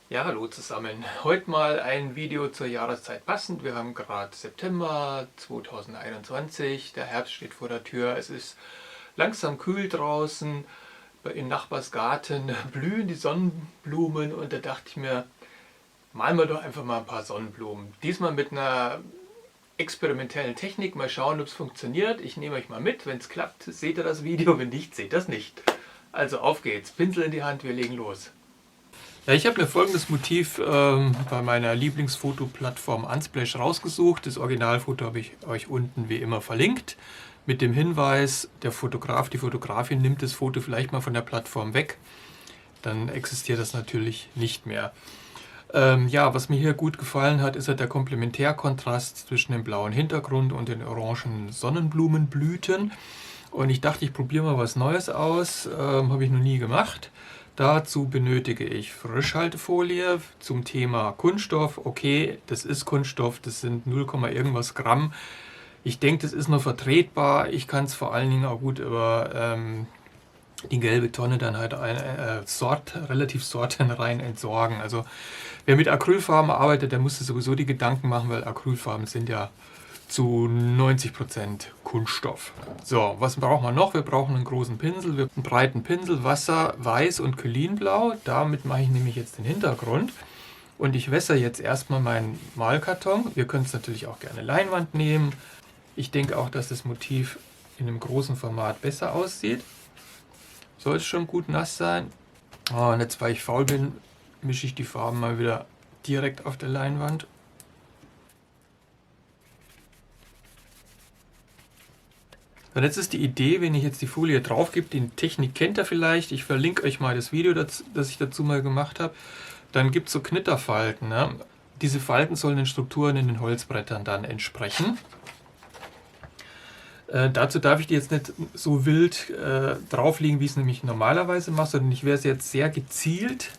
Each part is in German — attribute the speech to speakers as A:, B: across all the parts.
A: Ja, hallo zusammen. Heute mal ein Video zur Jahreszeit passend. Wir haben gerade September 2021, der Herbst steht vor der Tür, es ist langsam kühl draußen, im Nachbarsgarten blühen die Sonnenblumen und da dachte ich mir, malen wir doch einfach mal ein paar Sonnenblumen. Diesmal mit einer experimentellen Technik, mal schauen, ob es funktioniert. Ich nehme euch mal mit, wenn es klappt, seht ihr das Video, wenn nicht, seht ihr das nicht. Also auf geht's, Pinsel in die Hand, wir legen los. Ja, ich habe mir folgendes Motiv bei meiner Lieblingsfotoplattform Unsplash rausgesucht. Das Originalfoto habe ich euch unten wie immer verlinkt. Mit dem Hinweis, der Fotograf, die Fotografin nimmt das Foto vielleicht mal von der Plattform weg. Dann existiert das natürlich nicht mehr. Ja, was mir hier gut gefallen hat, ist halt der Komplementärkontrast zwischen dem blauen Hintergrund und den orangen Sonnenblumenblüten. Und ich dachte, ich probiere mal was Neues aus. Habe ich noch nie gemacht. Dazu benötige ich Frischhaltefolie zum Thema Kunststoff. Okay, das ist Kunststoff, das sind 0, irgendwas Gramm. Ich denke, das ist noch vertretbar. Ich kann es vor allen Dingen auch gut über die gelbe Tonne dann halt relativ sortenrein entsorgen. Also wer mit Acrylfarben arbeitet, der muss sich sowieso die Gedanken machen, weil Acrylfarben sind ja zu 90% Kunststoff. So, was brauchen wir noch? Wir brauchen einen großen Pinsel, einen breiten Pinsel, Wasser, Weiß und Kylinblau. Damit mache ich nämlich jetzt den Hintergrund. Und ich wässere jetzt erstmal meinen Malkarton. Ihr könnt es natürlich auch gerne Leinwand nehmen. Ich denke auch, dass das Motiv in einem großen Format besser aussieht. Soll es schon gut nass sein. Oh, und jetzt, weil ich faul bin, mische ich die Farben mal wieder direkt auf der Leinwand. Und jetzt ist die Idee, wenn ich jetzt die Folie drauf gebe, die Technik kennt ihr vielleicht, ich verlinke euch mal das Video, das ich dazu mal gemacht habe, dann gibt es so Knitterfalten. Ne? Diese Falten sollen den Strukturen in den Holzbrettern dann entsprechen. Dazu darf ich die jetzt nicht so wild drauflegen, wie ich es nämlich normalerweise mache, sondern ich werde es jetzt sehr gezielt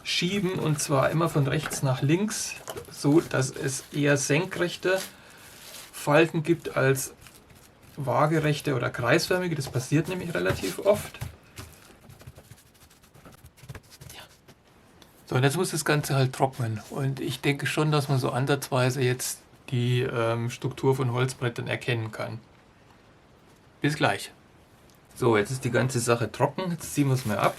A: schieben und zwar immer von rechts nach links, so dass es eher senkrechte Falten gibt als waagerechte oder kreisförmige. Das passiert nämlich relativ oft. So, und jetzt muss das Ganze halt trocknen und ich denke schon, dass man so ansatzweise jetzt die Struktur von Holzbrettern erkennen kann. Bis gleich. So, jetzt ist die ganze Sache trocken. Jetzt ziehen wir es mal ab.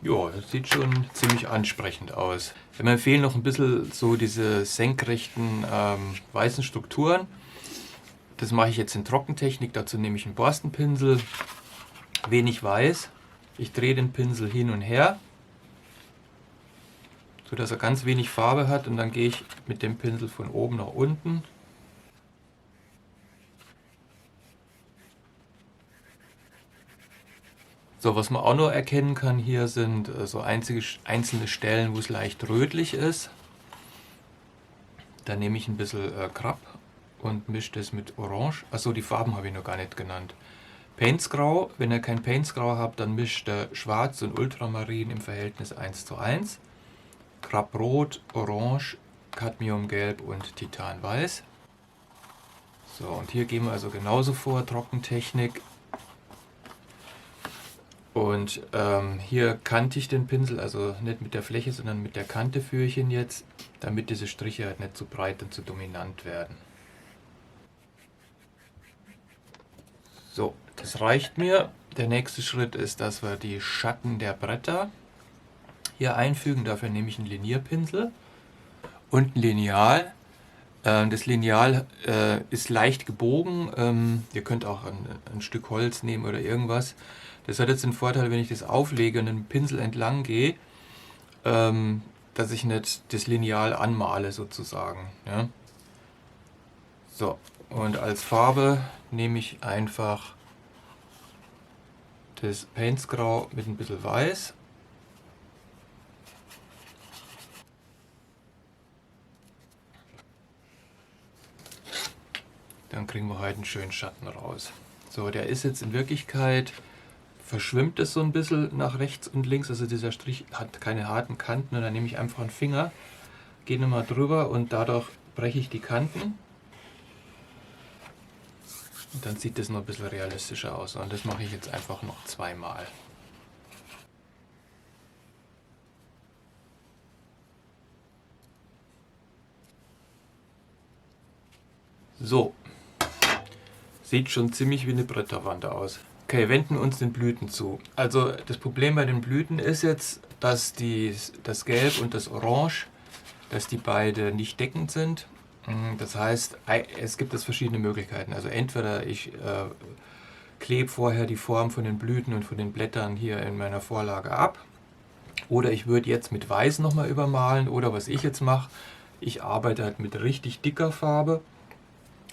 A: Ja, das sieht schon ziemlich ansprechend aus. Mir fehlen noch ein bisschen so diese senkrechten weißen Strukturen. Das mache ich jetzt in Trockentechnik. Dazu nehme ich einen Borstenpinsel, wenig weiß. Ich drehe den Pinsel hin und her, sodass er ganz wenig Farbe hat. Und dann gehe ich mit dem Pinsel von oben nach unten. So, was man auch noch erkennen kann hier sind so einzelne Stellen, wo es leicht rötlich ist. Da nehme ich ein bisschen Krabb und mische das mit Orange. Achso, die Farben habe ich noch gar nicht genannt. Paintsgrau, wenn ihr kein Paintsgrau habt, dann mischt ihr Schwarz und Ultramarin im Verhältnis 1:1. Krabbrot, Orange, Cadmiumgelb und Titanweiß. So, und hier gehen wir also genauso vor, Trockentechnik. Und hier kante ich den Pinsel, also nicht mit der Fläche, sondern mit der Kante führe ich ihn jetzt, damit diese Striche halt nicht zu breit und zu dominant werden. So, das reicht mir. Der nächste Schritt ist, dass wir die Schatten der Bretter hier einfügen. Dafür nehme ich einen Linierpinsel und ein Lineal. Das Lineal ist leicht gebogen. Ihr könnt auch ein Stück Holz nehmen oder irgendwas. Das hat jetzt den Vorteil, wenn ich das auflege und den Pinsel entlang gehe, dass ich nicht das Lineal anmale sozusagen. Ja? So, und als Farbe nehme ich einfach das Paintsgrau mit ein bisschen Weiß. Dann kriegen wir halt einen schönen Schatten raus. So, der ist jetzt in Wirklichkeit, verschwimmt es so ein bisschen nach rechts und links, also dieser Strich hat keine harten Kanten und dann nehme ich einfach einen Finger, gehe nochmal drüber und dadurch breche ich die Kanten. Und dann sieht das noch ein bisschen realistischer aus und das mache ich jetzt einfach noch zweimal. So, sieht schon ziemlich wie eine Bretterwand aus. Okay, wenden uns den Blüten zu. Also das Problem bei den Blüten ist jetzt, dass das Gelb und das Orange, dass die beide nicht deckend sind. Das heißt, es gibt es verschiedene Möglichkeiten. Also entweder ich klebe vorher die Form von den Blüten und von den Blättern hier in meiner Vorlage ab. Oder ich würde jetzt mit Weiß nochmal übermalen. Oder was ich jetzt mache, ich arbeite halt mit richtig dicker Farbe,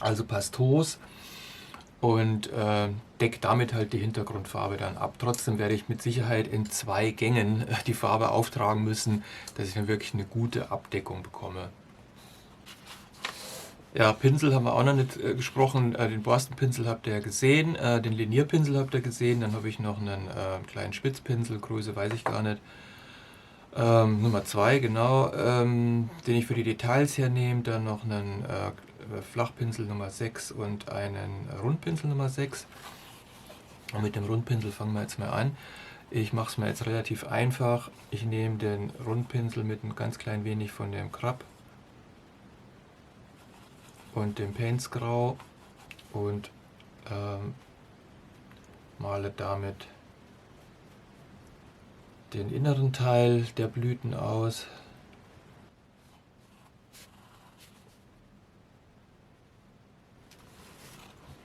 A: also Pastos, und decke damit halt die Hintergrundfarbe dann ab. Trotzdem werde ich mit Sicherheit in 2 Gängen die Farbe auftragen müssen, dass ich dann wirklich eine gute Abdeckung bekomme. Ja, Pinsel haben wir auch noch nicht gesprochen. Den Borstenpinsel habt ihr ja gesehen, den Linierpinsel habt ihr gesehen, dann habe ich noch einen kleinen Spitzpinsel, Größe weiß ich gar nicht. Nummer 2, genau, den ich für die Details hernehme, dann noch einen Flachpinsel Nummer 6 und einen Rundpinsel Nummer 6. Und mit dem Rundpinsel fangen wir jetzt mal an. Ich mache es mir jetzt relativ einfach. Ich nehme den Rundpinsel mit ein ganz klein wenig von dem Krab und dem Painsgrau und male damit den inneren Teil der Blüten aus.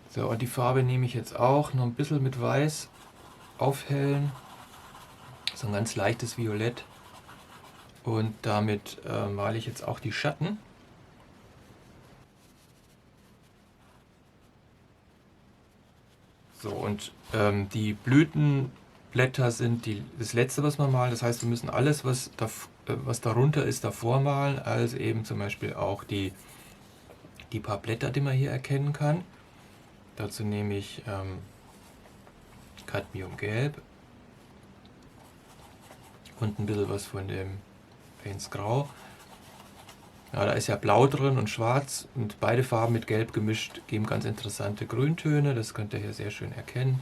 A: So, und die Farbe nehme ich jetzt auch noch ein bisschen mit Weiß aufhellen. So ein ganz leichtes Violett. Und damit male ich jetzt auch die Schatten. So, und die Blütenblätter sind das letzte, was wir malen. Das heißt, wir müssen alles, was darunter ist, davor malen. Also eben zum Beispiel auch die paar Blätter, die man hier erkennen kann. Dazu nehme ich Cadmiumgelb und ein bisschen was von dem Painsgrau. Ja, da ist ja Blau drin und Schwarz und beide Farben mit Gelb gemischt geben ganz interessante Grüntöne. Das könnt ihr hier sehr schön erkennen.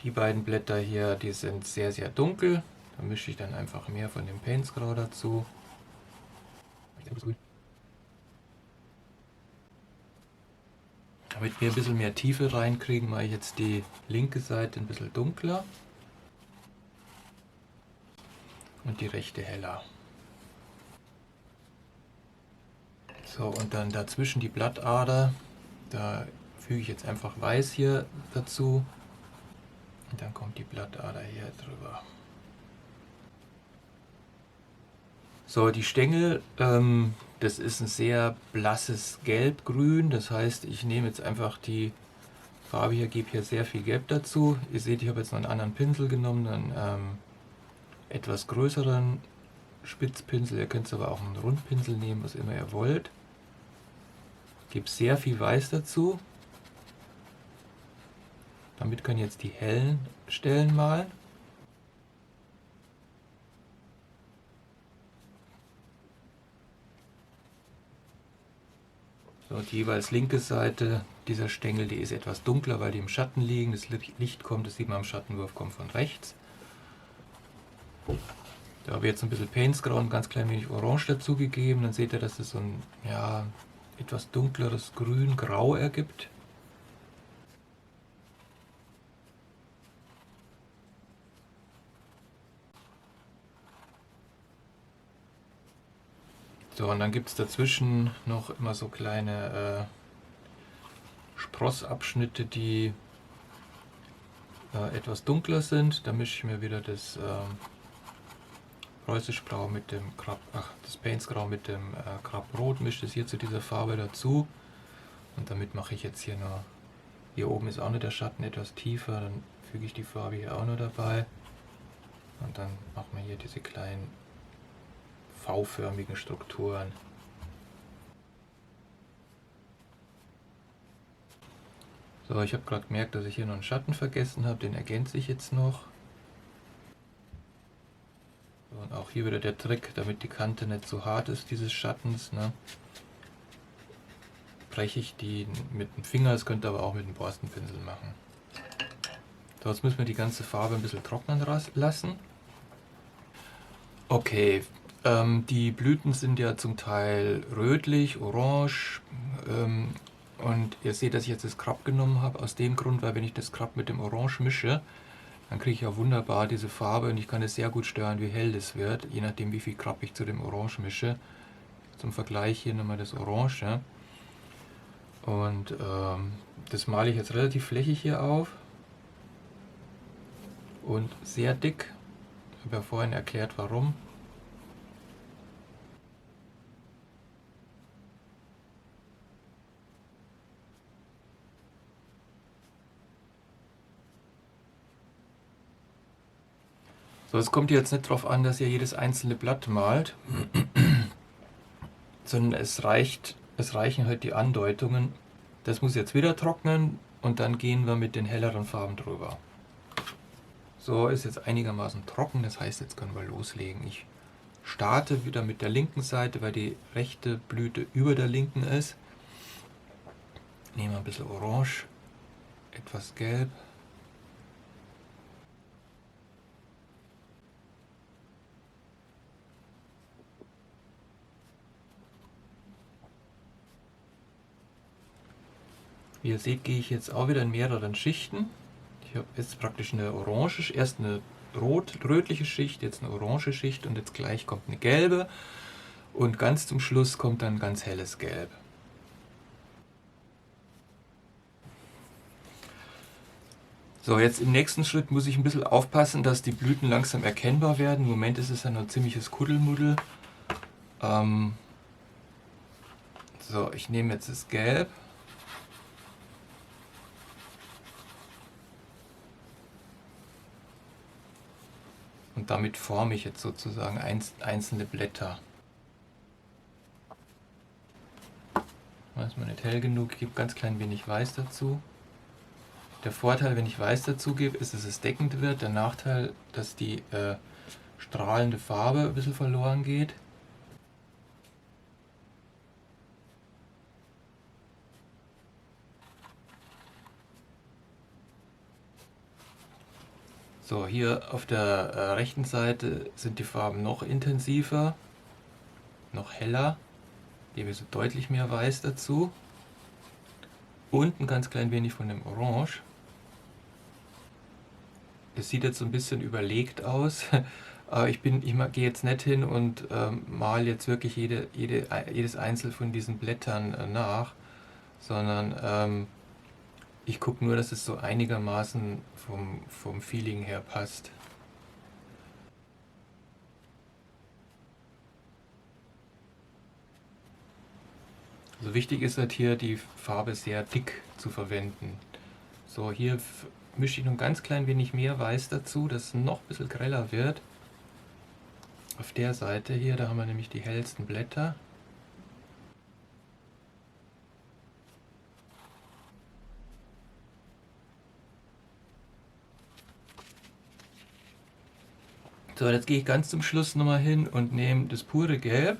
A: Die beiden Blätter hier, die sind sehr, sehr dunkel. Da mische ich dann einfach mehr von dem Painsgrau dazu. Damit wir ein bisschen mehr Tiefe reinkriegen, mache ich jetzt die linke Seite ein bisschen dunkler und die rechte heller. So, und dann dazwischen die Blattader, da füge ich jetzt einfach Weiß hier dazu und dann kommt die Blattader hier drüber. So, die Stängel, das ist ein sehr blasses Gelb-Grün, das heißt, ich nehme jetzt einfach die Farbe hier, gebe hier sehr viel Gelb dazu. Ihr seht, ich habe jetzt noch einen anderen Pinsel genommen, einen etwas größeren Spitzpinsel, ihr könnt aber auch einen Rundpinsel nehmen, was immer ihr wollt. Gebe sehr viel Weiß dazu. Damit können jetzt die hellen Stellen malen. So, die jeweils linke Seite dieser Stängel, die ist etwas dunkler, weil die im Schatten liegen. Das Licht kommt, das sieht man am Schattenwurf, kommt von rechts. Da habe ich jetzt ein bisschen Painsgrau und ganz klein wenig Orange dazu gegeben. Dann seht ihr, dass es so ein ja, etwas dunkleres Grün-Grau ergibt. So, und dann gibt es dazwischen noch immer so kleine Sprossabschnitte, die etwas dunkler sind. Da mische ich mir wieder das Preußischgrau mit dem das Painsgrau mit dem Krabrot, mische das hier zu dieser Farbe dazu. Und damit mache ich jetzt hier noch, hier oben ist auch noch der Schatten etwas tiefer, dann füge ich die Farbe hier auch noch dabei. Und dann machen wir hier diese kleinen V-förmigen Strukturen. So, ich habe gerade gemerkt, dass ich hier noch einen Schatten vergessen habe, den ergänze ich jetzt noch. So, und auch hier wieder der Trick, damit die Kante nicht so hart ist dieses Schattens, ne, breche ich die mit dem Finger, das könnt ihr aber auch mit dem Borstenpinsel machen. So, jetzt müssen wir die ganze Farbe ein bisschen trocknen lassen. Okay, Die Blüten sind ja zum Teil rötlich, orange, und ihr seht, dass ich jetzt das Krabb genommen habe, aus dem Grund, weil wenn ich das Krabb mit dem Orange mische, dann kriege ich ja wunderbar diese Farbe und ich kann es sehr gut steuern, wie hell das wird, je nachdem wie viel Krabb ich zu dem Orange mische. Zum Vergleich hier nochmal das Orange. Ja. Und das male ich jetzt relativ flächig hier auf und sehr dick. Ich habe ja vorhin erklärt, warum. So, es kommt jetzt nicht darauf an, dass ihr jedes einzelne Blatt malt, sondern es reichen halt die Andeutungen. Das muss jetzt wieder trocknen und dann gehen wir mit den helleren Farben drüber. So, ist jetzt einigermaßen trocken, das heißt, jetzt können wir loslegen. Ich starte wieder mit der linken Seite, weil die rechte Blüte über der linken ist. Nehme ein bisschen Orange, etwas Gelb. Wie ihr seht, gehe ich jetzt auch wieder in mehreren Schichten. Ich habe jetzt praktisch eine orange, erst eine rötliche Schicht, jetzt eine orange Schicht und jetzt gleich kommt eine gelbe und ganz zum Schluss kommt dann ganz helles Gelb. So, jetzt im nächsten Schritt muss ich ein bisschen aufpassen, dass die Blüten langsam erkennbar werden. Im Moment ist es ja noch ein ziemliches Kuddelmuddel. So, ich nehme jetzt das Gelb. Und damit forme ich jetzt sozusagen einzelne Blätter. Das ist mal nicht hell genug, ich gebe ganz klein wenig Weiß dazu. Der Vorteil, wenn ich Weiß dazu gebe, ist, dass es deckend wird. Der Nachteil, dass die strahlende Farbe ein bisschen verloren geht. So, hier auf der rechten Seite sind die Farben noch intensiver, noch heller. Gebe so deutlich mehr Weiß dazu. Und ein ganz klein wenig von dem Orange. Es sieht jetzt so ein bisschen überlegt aus, aber ich gehe jetzt nicht hin und male jetzt wirklich jedes einzelne von diesen Blättern nach, sondern ich gucke nur, dass es so einigermaßen vom Feeling her passt. Also wichtig ist halt hier, die Farbe sehr dick zu verwenden. So, hier mische ich noch ein ganz klein wenig mehr Weiß dazu, dass es noch ein bisschen greller wird. Auf der Seite hier, da haben wir nämlich die hellsten Blätter. So, jetzt gehe ich ganz zum Schluss nochmal hin und nehme das pure Gelb,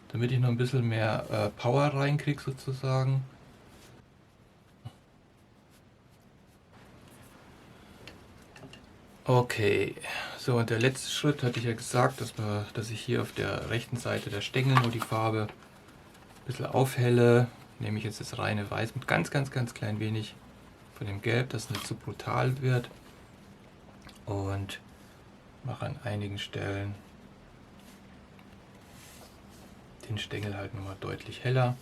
A: damit ich noch ein bisschen mehr Power reinkriege sozusagen. Okay, so, und der letzte Schritt hatte ich ja gesagt, dass ich hier auf der rechten Seite der Stängel nur die Farbe ein bisschen aufhelle. Nehme ich jetzt das reine Weiß mit ganz klein wenig von dem Gelb, dass es nicht zu brutal wird. Und mache an einigen Stellen den Stängel halt nochmal deutlich heller.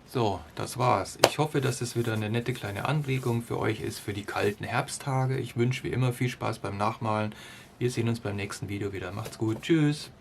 A: So, das war's. Ich hoffe, dass es wieder eine nette kleine Anregung für euch ist für die kalten Herbsttage. Ich wünsche wie immer viel Spaß beim Nachmalen. Wir sehen uns beim nächsten Video wieder. Macht's gut. Tschüss.